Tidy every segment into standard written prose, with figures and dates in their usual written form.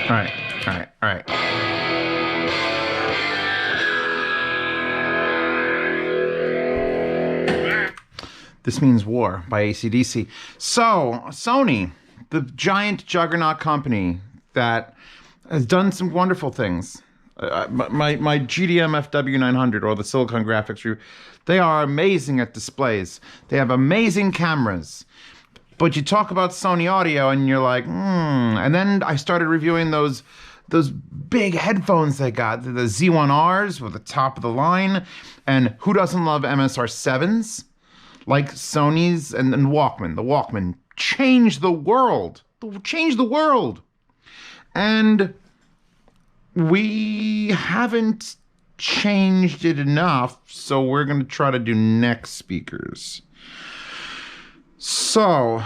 All right, all right, all right. This Means War by AC/DC. So, Sony, the giant juggernaut company that has done some wonderful things. My GDM FW900 or the Silicon Graphics, they are amazing at displays. They have amazing cameras. But you talk about Sony audio and you're like, And then I started reviewing those big headphones they got, the Z1Rs with the top of the line. And who doesn't love MSR7s? Like Sony's and Walkman. The Walkman changed the world. Changed the world. And we haven't changed it enough, so we're going to try to do neck speakers. So,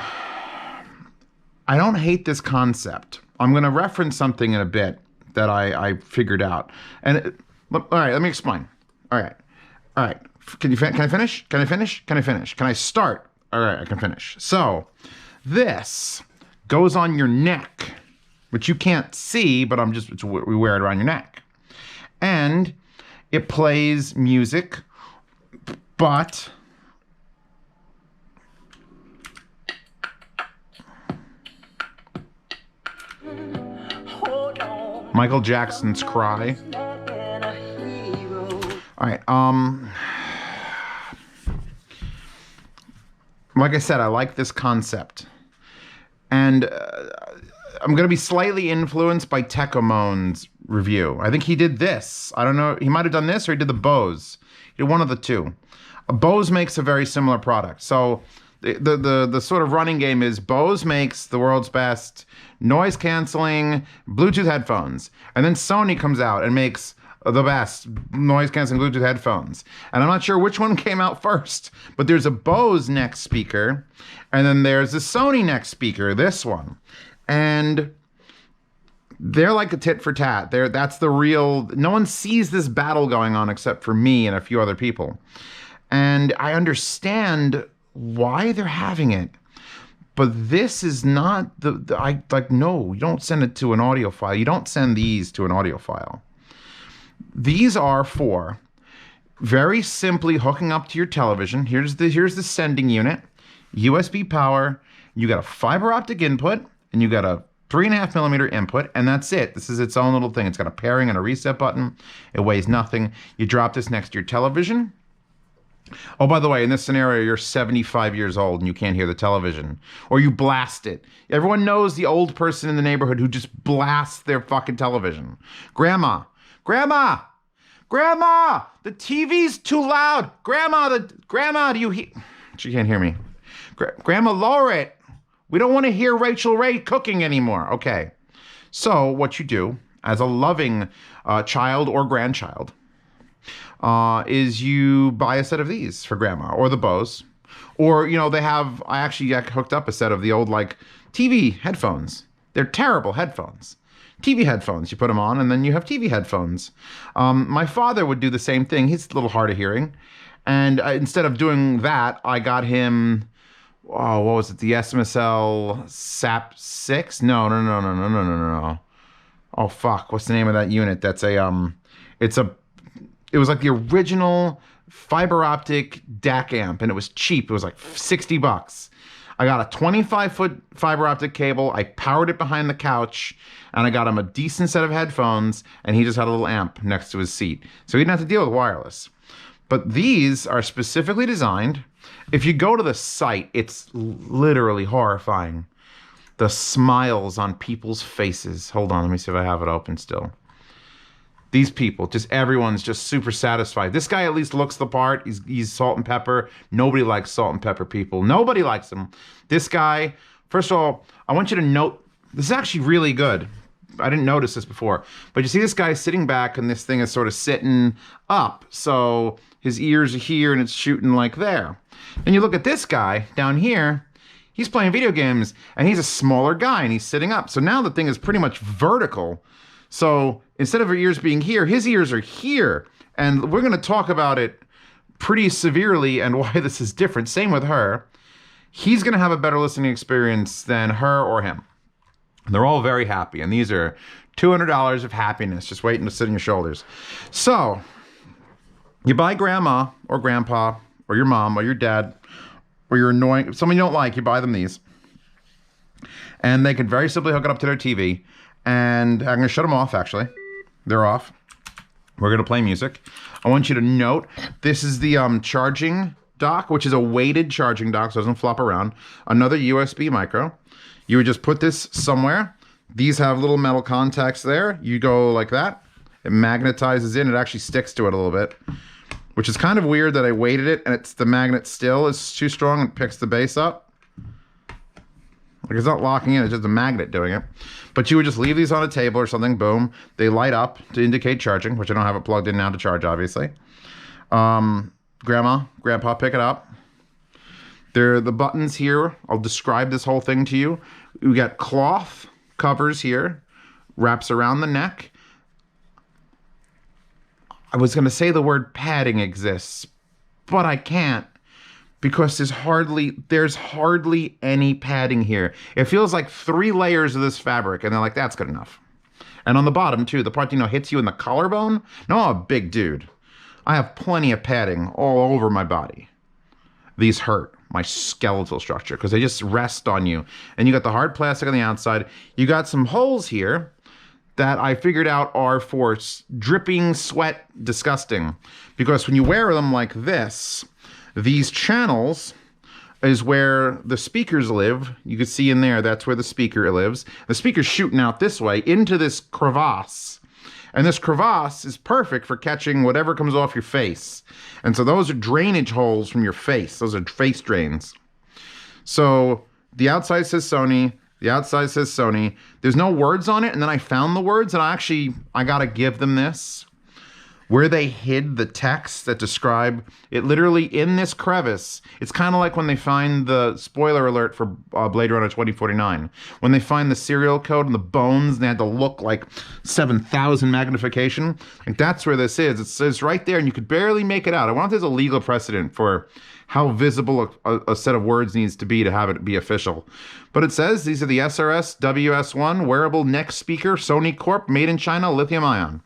I don't hate this concept. I'm going to reference something in a bit that I figured out. And, all right, let me explain. All right. Can I finish? Can I start? All right, I can finish. So, this goes on your neck, which you can't see, but we wear it around your neck. And it plays music, but Michael Jackson's Cry. All right, like I said, I like this concept. And I'm going to be slightly influenced by Techomone's review. I think he did this. I don't know. He might have done this or he did the Bose. He did one of the two. Bose makes a very similar product. So the sort of running game is Bose makes the world's best noise canceling Bluetooth headphones. And then Sony comes out and makes the best noise canceling Bluetooth headphones. And I'm not sure which one came out first, but there's a Bose neck speaker and then there's a Sony neck speaker, this one. And they're like a tit for tat. That's the real, no one sees this battle going on except for me and a few other people. And I understand why they're having it. But this is not no, you don't send it to an audio file. You don't send these to an audio file. These are for very simply hooking up to your television. Here's the sending unit, USB power. You got a fiber optic input and you got a 3.5 millimeter input, and that's it. This is its own little thing. It's got a pairing and a reset button. It weighs nothing. You drop this next to your television. Oh, by the way, in this scenario, you're 75 years old and you can't hear the television. Or you blast it. Everyone knows the old person in the neighborhood who just blasts their fucking television. Grandma, the TV's too loud. Grandma, do you hear? She can't hear me. Grandma, lower it. We don't want to hear Rachel Ray cooking anymore. Okay. So what you do as a loving child or grandchild is you buy a set of these for grandma or the Bose. Or, I actually hooked up a set of the old TV headphones. They're terrible headphones. TV headphones. You put them on and then you have TV headphones. My father would do the same thing. He's a little hard of hearing. And instead of doing that, I got him, what was it? The SMSL SAP 6? No. Oh, fuck. What's the name of that unit? That's it was like the original fiber optic DAC amp, and it was cheap. It was like $60. I got a 25-foot fiber optic cable. I powered it behind the couch, and I got him a decent set of headphones, and he just had a little amp next to his seat. So he didn't have to deal with wireless. But these are specifically designed. If you go to the site, it's literally horrifying. The smiles on people's faces. Hold on, let me see if I have it open still. These people, everyone's just super satisfied. This guy at least looks the part. He's salt and pepper. Nobody likes salt and pepper people. Nobody likes him. This guy, first of all, I want you to note, this is actually really good. I didn't notice this before. But you see this guy sitting back and this thing is sort of sitting up. So his ears are here and it's shooting like there. Then you look at this guy down here. He's playing video games and he's a smaller guy and he's sitting up. So now the thing is pretty much vertical. So instead of her ears being here, his ears are here. And we're going to talk about it pretty severely and why this is different. Same with her. He's going to have a better listening experience than her or him. They're all very happy. And these are $200 of happiness just waiting to sit on your shoulders. So you buy grandma or grandpa or your mom or your dad or your annoying, someone you don't like, you buy them these. And they can very simply hook it up to their TV. And I'm going to shut them off, actually. They're off. We're going to play music. I want you to note, this is the charging dock, which is a weighted charging dock, so it doesn't flop around. Another USB micro. You would just put this somewhere. These have little metal contacts there. You go like that. It magnetizes in. It actually sticks to it a little bit, which is kind of weird that I weighted it and it's the magnet still is too strong and picks the bass up. Like, it's not locking in, it's just a magnet doing it. But you would just leave these on a table or something, boom. They light up to indicate charging, which I don't have it plugged in now to charge, obviously. Grandma, grandpa, pick it up. There are the buttons here. I'll describe this whole thing to you. We got cloth covers here, wraps around the neck. I was gonna say the word padding exists, but I can't. Because there's hardly any padding here. It feels like 3 layers of this fabric, and they're like, that's good enough. And on the bottom, too, the part, hits you in the collarbone. No, I'm a big dude. I have plenty of padding all over my body. These hurt my skeletal structure because they just rest on you. And you got the hard plastic on the outside. You got some holes here that I figured out are for dripping sweat disgusting. Because when you wear them like this, these channels is where the speakers live. You can see in there, that's where the speaker lives. The speaker's shooting out this way into this crevasse. And this crevasse is perfect for catching whatever comes off your face. And so those are drainage holes from your face. Those are face drains. So the outside says Sony. The outside says Sony. There's no words on it. And then I found the words and I gotta give them this. Where they hid the text that describe it literally in this crevice. It's kind of like when they find the spoiler alert for Blade Runner 2049. When they find the serial code and the bones and they had to look like 7,000 magnification. Like that's where this is. It says right there and you could barely make it out. I wonder if there's a legal precedent for how visible a set of words needs to be to have it be official. But it says these are the SRS WS1 wearable neck speaker Sony Corp made in China lithium ion.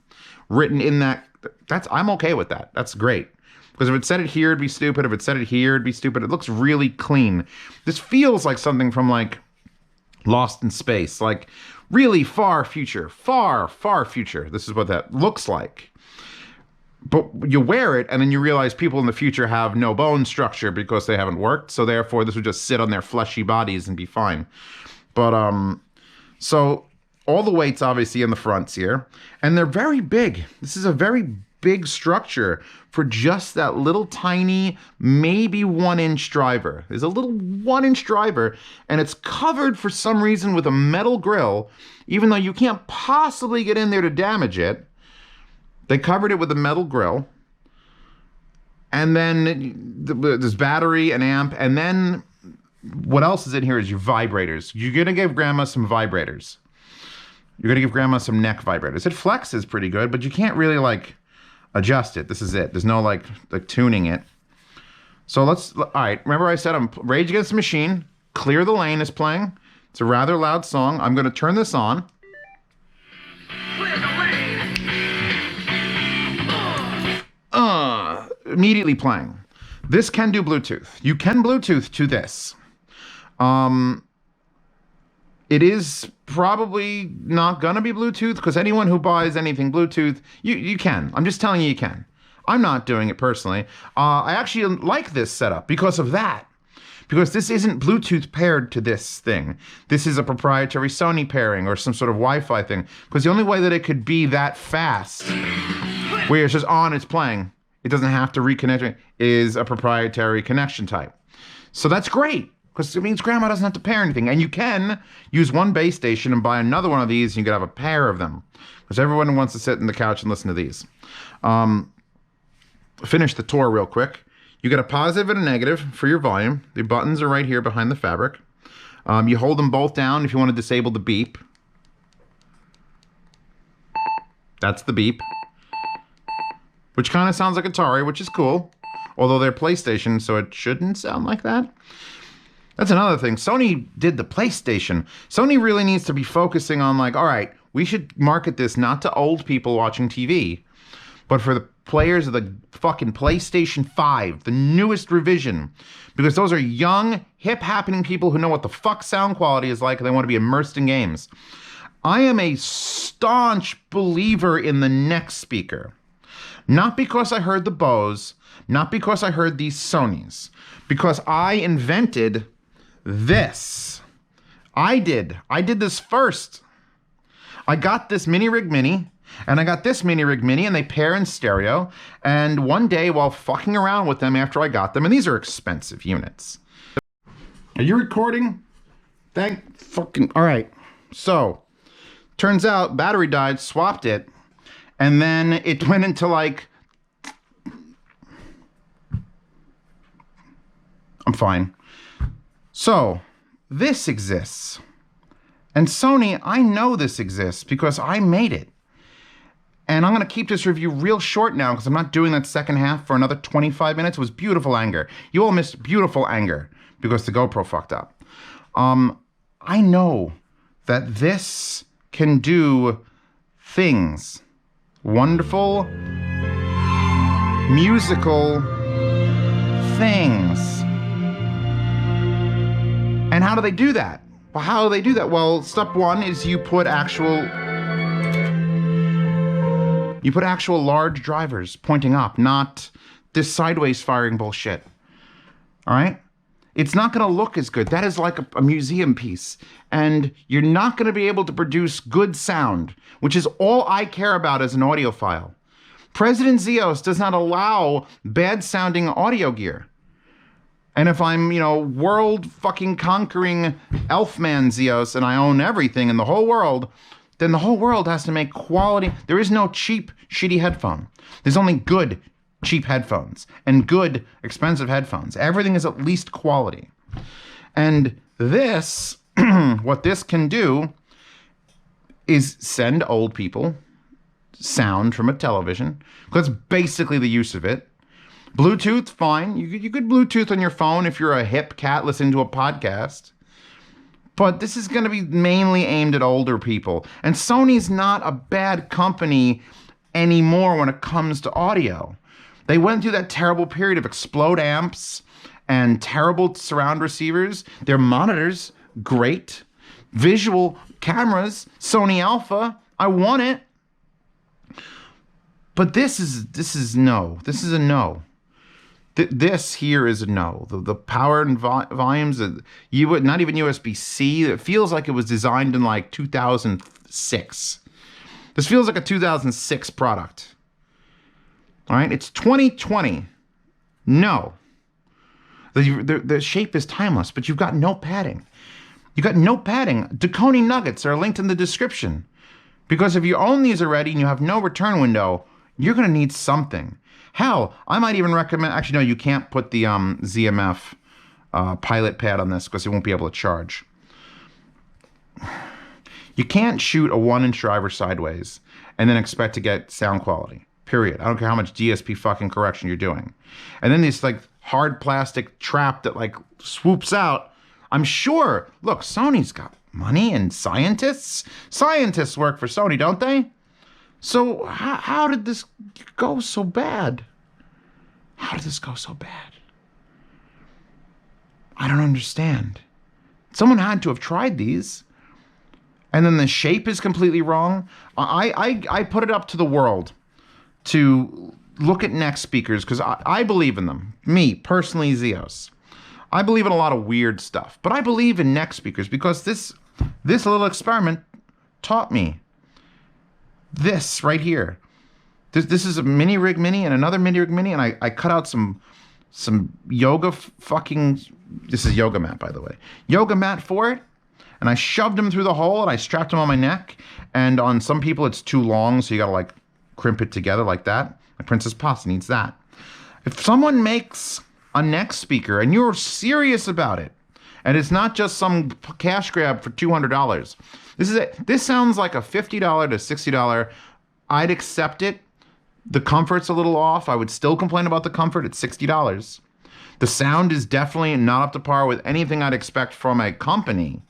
Written in that. I'm okay with that. That's great. Because if it said it here, it'd be stupid. If it said it here, it'd be stupid. It looks really clean. This feels like something from like Lost in Space, like really far future, far, far future. This is what that looks like. But you wear it and then you realize people in the future have no bone structure because they haven't worked. So therefore this would just sit on their fleshy bodies and be fine. But so all the weight's obviously in the fronts here, and they're very big. This is a very big structure for just that little tiny, maybe 1-inch driver. There's a little 1-inch driver, and it's covered for some reason with a metal grill, even though you can't possibly get in there to damage it. They covered it with a metal grill, and then there's battery, an amp, and then what else is in here is your vibrators. You're gonna give grandma some vibrators. You're gonna give grandma some neck vibrators. It flexes pretty good, but you can't really like adjust it. This is it. There's no like tuning it. So all right, remember I said I'm Rage Against the Machine, Clear the Lane is playing. It's a rather loud song. I'm gonna turn this on. Clear the lane. Immediately playing. This can do Bluetooth. You can Bluetooth to this. It is probably not gonna be Bluetooth because anyone who buys anything Bluetooth, you can. I'm just telling you can. I'm not doing it personally. I actually like this setup because of that. Because this isn't Bluetooth paired to this thing. This is a proprietary Sony pairing or some sort of Wi-Fi thing. Because the only way that it could be that fast, where it's just on, it's playing, it doesn't have to reconnect it, is a proprietary connection type. So that's great. Because it means grandma doesn't have to pair anything. And you can use one base station and buy another one of these and you could have a pair of them. Because everyone wants to sit on the couch and listen to these. Finish the tour real quick. You get a positive and a negative for your volume. The buttons are right here behind the fabric. You hold them both down if you want to disable the beep. That's the beep. Which kind of sounds like Atari, which is cool. Although they're PlayStation, so it shouldn't sound like that. That's another thing. Sony did the PlayStation. Sony really needs to be focusing on like, all right, we should market this not to old people watching TV, but for the players of the fucking PlayStation 5, the newest revision, because those are young, hip happening people who know what the fuck sound quality is like and they want to be immersed in games. I am a staunch believer in the next speaker. Not because I heard the Bose, not because I heard these Sonys, because I invented this. I did this first. I got this Mini Rig Mini, and I got this Mini Rig Mini, and they pair in stereo. And one day, while fucking around with them after I got them, and these are expensive units. Are you recording? Thank fucking... All right. So, turns out, battery died, swapped it, and then it went into like... I'm fine. So, this exists. And Sony, I know this exists because I made it. And I'm going to keep this review real short now because I'm not doing that second half for another 25 minutes. It was beautiful anger. You all missed beautiful anger because the GoPro fucked up. I know that this can do things. Wonderful, musical things. And how do they do that? Well, how do they do that? Well, step one is you put actual large drivers pointing up, not this sideways firing bullshit. All right? It's not going to look as good. That is like a museum piece. And you're not going to be able to produce good sound, which is all I care about as an audiophile. President Zeos does not allow bad sounding audio gear. And if I'm, world fucking conquering Elfman Zeos and I own everything in the whole world, then the whole world has to make quality. There is no cheap, shitty headphone. There's only good, cheap headphones and good, expensive headphones. Everything is at least quality. And this, what this can do is send old people sound from a television. That's basically the use of it. Bluetooth, fine. You could Bluetooth on your phone if you're a hip cat listening to a podcast. But this is going to be mainly aimed at older people. And Sony's not a bad company anymore when it comes to audio. They went through that terrible period of explode amps and terrible surround receivers. Their monitors, great. Visual cameras, Sony Alpha, I want it. But this is no. This is a no. This here is a no. The power and volumes, you would not even USB-C. It feels like it was designed in like 2006. This feels like a 2006 product. All right, it's 2020. No. The shape is timeless, but you've got no padding. You got no padding. Duconi nuggets are linked in the description. Because if you own these already and you have no return window, you're going to need something. Hell, I might even recommend... Actually, no, you can't put the ZMF pilot pad on this because it won't be able to charge. You can't shoot a 1-inch driver sideways and then expect to get sound quality. Period. I don't care how much DSP fucking correction you're doing. And then this like hard plastic trap that like swoops out. I'm sure... Look, Sony's got money and scientists. Scientists work for Sony, don't they? So how did this go so bad? How did this go so bad? I don't understand. Someone had to have tried these. And then the shape is completely wrong. I put it up to the world to look at neck speakers because I believe in them. Me, personally, Zeos. I believe in a lot of weird stuff. But I believe in neck speakers because this little experiment taught me. This right here. This is a Mini Rig Mini and another Mini Rig Mini, and I cut out some yoga fucking... This is yoga mat, by the way. Yoga mat for it, and I shoved them through the hole, and I strapped them on my neck, and on some people it's too long, so you gotta like crimp it together like that. Like Princess Pasta needs that. If someone makes a neck speaker, and you're serious about it, and it's not just some cash grab for $200, this is it. This sounds like a $50 to $60. I'd accept it. The comfort's a little off. I would still complain about the comfort at $60. The sound is definitely not up to par with anything I'd expect from a company.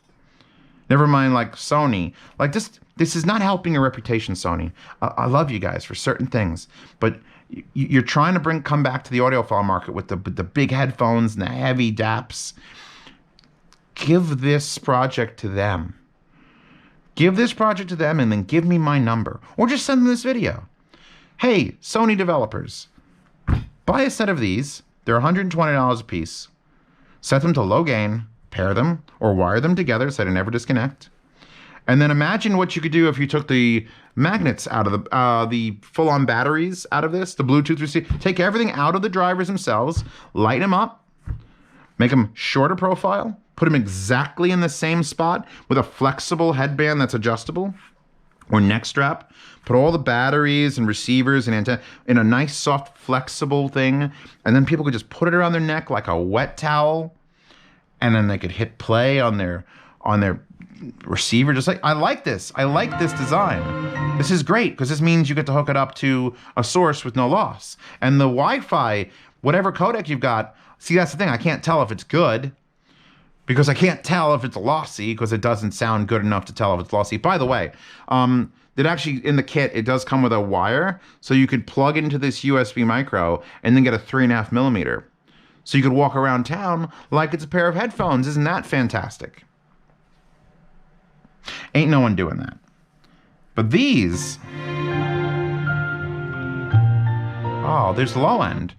Never mind like Sony. Like this is not helping your reputation, Sony. I love you guys for certain things, but you're trying to come back to the audiophile market with the big headphones and the heavy DAPs. Give this project to them. Give this project to them and then give me my number. Or just send them this video. Hey, Sony developers, buy a set of these. They're $120 a piece. Set them to low gain, pair them, or wire them together so they never disconnect. And then imagine what you could do if you took the magnets out of the full-on batteries out of this, the Bluetooth receiver. Take everything out of the drivers themselves, light them up, make them shorter profile, put them exactly in the same spot with a flexible headband that's adjustable or neck strap. Put all the batteries and receivers and antenna in a nice, soft, flexible thing. And then people could just put it around their neck like a wet towel. And then they could hit play on their receiver. Just like, I like this. I like this design. This is great because this means you get to hook it up to a source with no loss. And the Wi-Fi, whatever codec you've got, see, that's the thing. I can't tell if it's good because I can't tell if it's lossy because it doesn't sound good enough to tell if it's lossy. By the way, it actually, in the kit, it does come with a wire. So you could plug into this USB micro and then get a 3.5 millimeter. So you could walk around town like it's a pair of headphones. Isn't that fantastic? Ain't no one doing that. But these, oh, there's low end.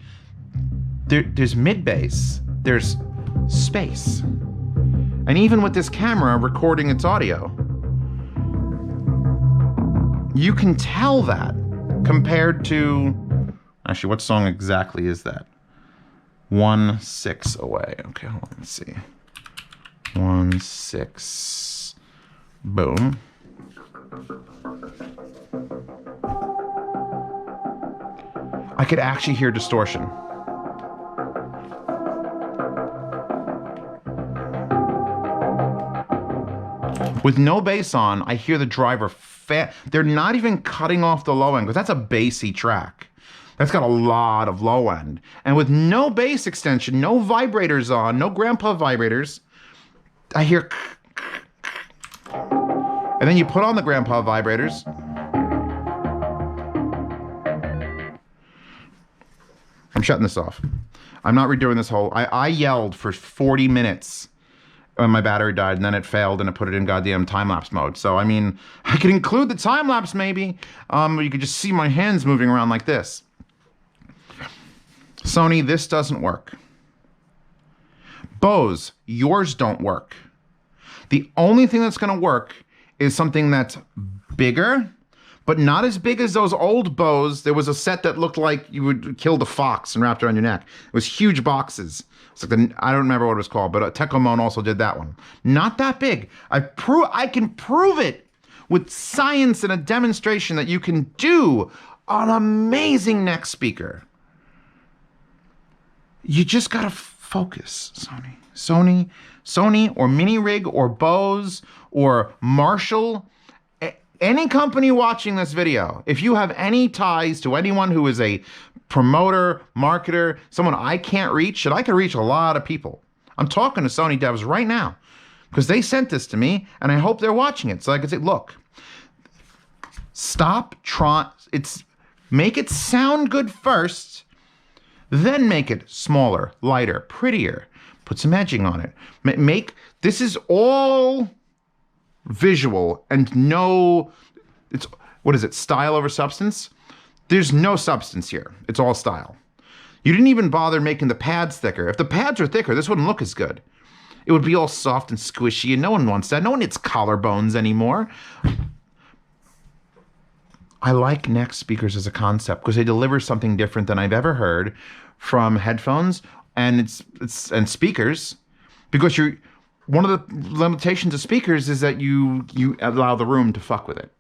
There's mid bass. There's space. And even with this camera recording its audio, you can tell that compared to, actually, what song exactly is that? 1/6 away. Okay, hold on, let's see. 1/6. Boom. I could actually hear distortion. With no bass on, I hear the driver they're not even cutting off the low end because that's a bassy track. That's got a lot of low end. And with no bass extension, no vibrators on, no grandpa vibrators, I hear. And then you put on the grandpa vibrators. I'm shutting this off. I'm not redoing this whole. I yelled for 40 minutes when my battery died, and then it failed, and it put it in goddamn time-lapse mode. So, I mean, I could include the time-lapse maybe. You could just see my hands moving around like this. Sony, this doesn't work. Bose, yours don't work. The only thing that's going to work is something that's bigger, but not as big as those old Bose. There was a set that looked like you would kill the fox and wrapped it around your neck. It was huge boxes. It's like I don't remember what it was called, but Tecomone also did that one. Not that big. I can prove it with science and a demonstration that you can do an amazing neck speaker. You just gotta focus, Sony. Sony or Mini Rig or Bose or Marshall. Any company watching this video, if you have any ties to anyone who is a promoter, marketer, someone I can't reach, and I can reach a lot of people. I'm talking to Sony devs right now because they sent this to me and I hope they're watching it so I can say, look, stop trying. Make it sound good first, then make it smaller, lighter, prettier. Put some edging on it. This is all visual and what is it, style over substance? There's no substance here. It's all style. You didn't even bother making the pads thicker. If the pads were thicker, this wouldn't look as good. It would be all soft and squishy, and no one wants that. No one needs collarbones anymore. I like neck speakers as a concept because they deliver something different than I've ever heard from headphones and speakers. Because one of the limitations of speakers is that you allow the room to fuck with it.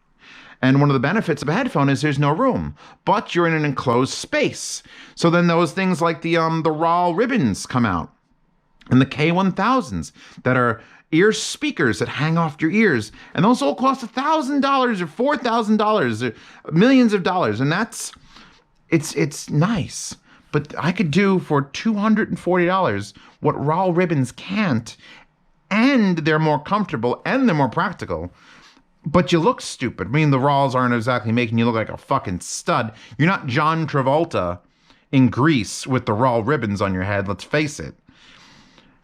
And one of the benefits of a headphone is there's no room, but you're in an enclosed space. So then those things like the RAL ribbons come out, and the K1000s that are ear speakers that hang off your ears, and those all cost $1,000 or $4,000 or millions of dollars, and it's nice. But I could do for $240 what raw ribbons can't, and they're more comfortable and they're more practical. But you look stupid. I mean, the raws aren't exactly making you look like a fucking stud. You're not John Travolta in Grease with the raw ribbons on your head, let's face it.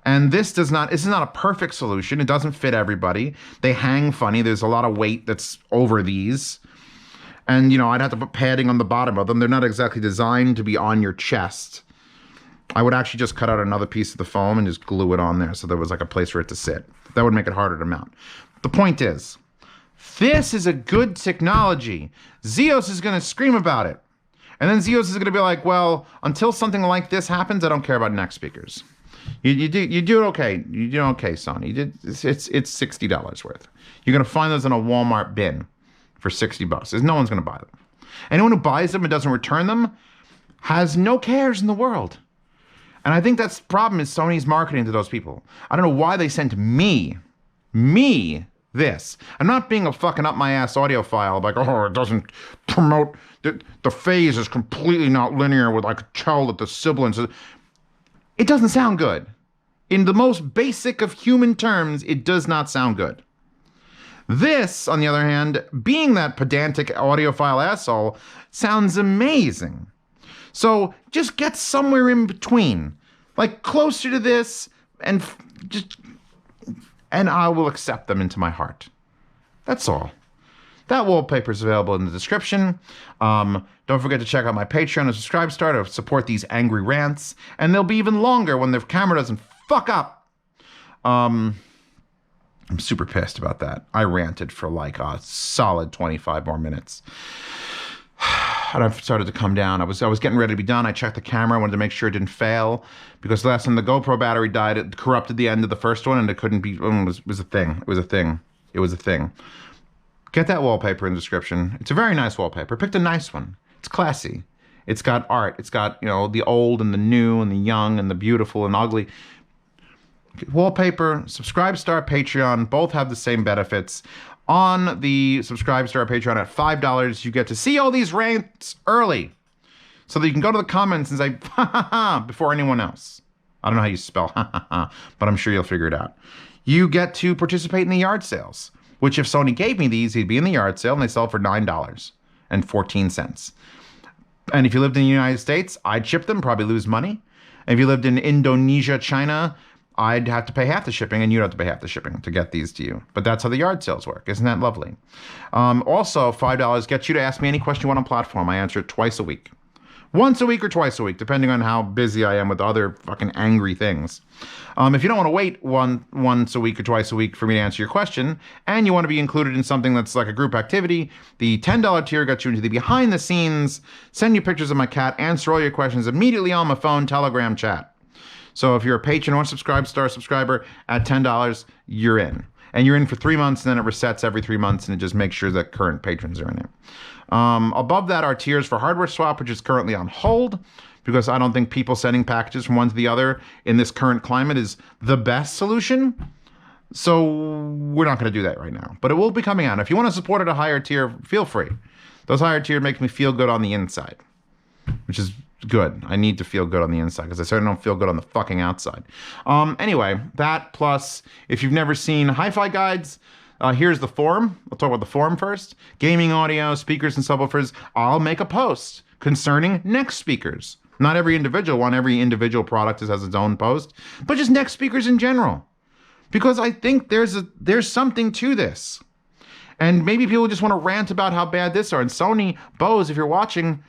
And this is not a perfect solution. It doesn't fit everybody. They hang funny. There's a lot of weight that's over these. And, I'd have to put padding on the bottom of them. They're not exactly designed to be on your chest. I would actually just cut out another piece of the foam and just glue it on there so there was like a place for it to sit. That would make it harder to mount. The point is, this is a good technology. Zeos is going to scream about it. And then Zeos is going to be like, well, until something like this happens, I don't care about neck speakers. You do okay. You do okay, Sony. It's $60 worth. You're gonna find those in a Walmart bin for $60. No one's gonna buy them. Anyone who buys them and doesn't return them has no cares in the world. And I think that's the problem is Sony's marketing to those people. I don't know why they sent me this. I'm not being a fucking up my ass audiophile like, oh, it doesn't promote the phase is completely not linear with I could tell that the sibilance is. It doesn't sound good. In the most basic of human terms, it does not sound good. This, on the other hand, being that pedantic audiophile asshole, sounds amazing. So just get somewhere in between. Like closer to this and I will accept them into my heart. That's all. That wallpaper is available in the description. Don't forget to check out my Patreon and Subscribestar to support these angry rants. And they'll be even longer when the camera doesn't fuck up. I'm super pissed about that. I ranted for like a solid 25 more minutes. And I've started to come down. I was getting ready to be done. I checked the camera. I wanted to make sure it didn't fail. Because last time the GoPro battery died, it corrupted the end of the first one and it couldn't be... It was a thing. It was a thing. Get that wallpaper in the description. It's a very nice wallpaper. Picked a nice one. It's classy. It's got art. It's got, the old and the new and the young and the beautiful and ugly. Wallpaper, Subscribestar, Patreon, both have the same benefits. On the Subscribestar Patreon at $5, you get to see all these rants early. So that you can go to the comments and say, ha ha ha, before anyone else. I don't know how you spell ha ha ha, but I'm sure you'll figure it out. You get to participate in the yard sales. Which if Sony gave me these, he'd be in the yard sale and they sell for $9.14. And if you lived in the United States, I'd ship them, probably lose money. And if you lived in Indonesia, China, I'd have to pay half the shipping and you'd have to pay half the shipping to get these to you. But that's how the yard sales work. Isn't that lovely? Also, $5 gets you to ask me any question you want on platform. I answer it twice a week. Once a week or twice a week, depending on how busy I am with other fucking angry things. If you don't want to wait once a week or twice a week for me to answer your question, and you want to be included in something that's like a group activity, the $10 tier gets you into the behind the scenes, send you pictures of my cat, answer all your questions immediately on my phone, Telegram chat. So if you're a patron or Subscribestar subscriber at $10, you're in. And you're in for 3 months, and then it resets every 3 months, and it just makes sure that current patrons are in it. Above that are tiers for hardware swap, which is currently on hold, because I don't think people sending packages from one to the other in this current climate is the best solution. So we're not going to do that right now. But it will be coming out. If you want to support at a higher tier, feel free. Those higher tier make me feel good on the inside, which is good. I need to feel good on the inside because I certainly don't feel good on the fucking outside. Anyway, that plus, if you've never seen hi-fi guides, here's the forum. We'll talk about the forum first. Gaming audio, speakers and subwoofers. I'll make a post concerning neck speakers. Not every individual one. Every individual product has its own post, but just neck speakers in general. Because I think there's something to this. And maybe people just want to rant about how bad this are. And Sony, Bose, if you're watching,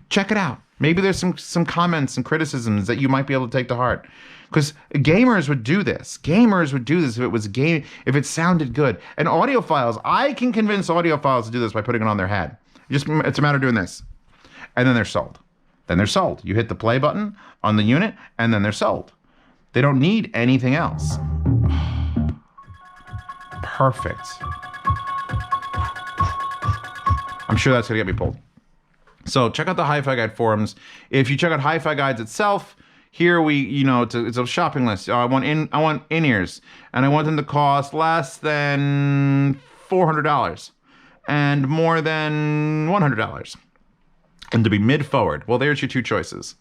check it out. Maybe there's some comments and criticisms that you might be able to take to heart. Because gamers would do this. Gamers would do this if it was a game, if it sounded good. And audiophiles, I can convince audiophiles to do this by putting it on their head. It's a matter of doing this. And then they're sold. Then they're sold. You hit the play button on the unit, and then they're sold. They don't need anything else. Perfect. I'm sure that's going to get me pulled. So check out the Hi-Fi Guide forums. If you check out Hi-Fi Guides itself, here it's a shopping list. I want in-ears, and I want them to cost less than $400 and more than $100. and to be mid-forward. Well, there's your two choices.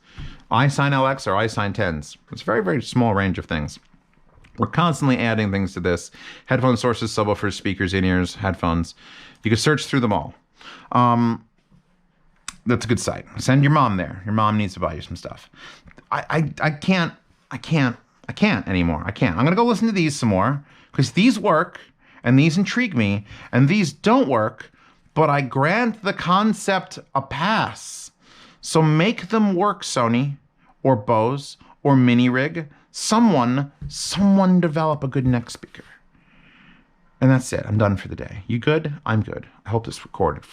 iSign LX or iSign 10s. It's a very, very small range of things. We're constantly adding things to this. Headphone sources, subwoofers, speakers, in-ears, headphones. You can search through them all. That's a good site. Send your mom there. Your mom needs to buy you some stuff. I can't anymore. I can't. I'm going to go listen to these some more because these work and these intrigue me and these don't work, but I grant the concept a pass. So make them work, Sony or Bose or Mini Rig. Someone develop a good neck speaker. And that's it. I'm done for the day. You good? I'm good. I hope this recorded.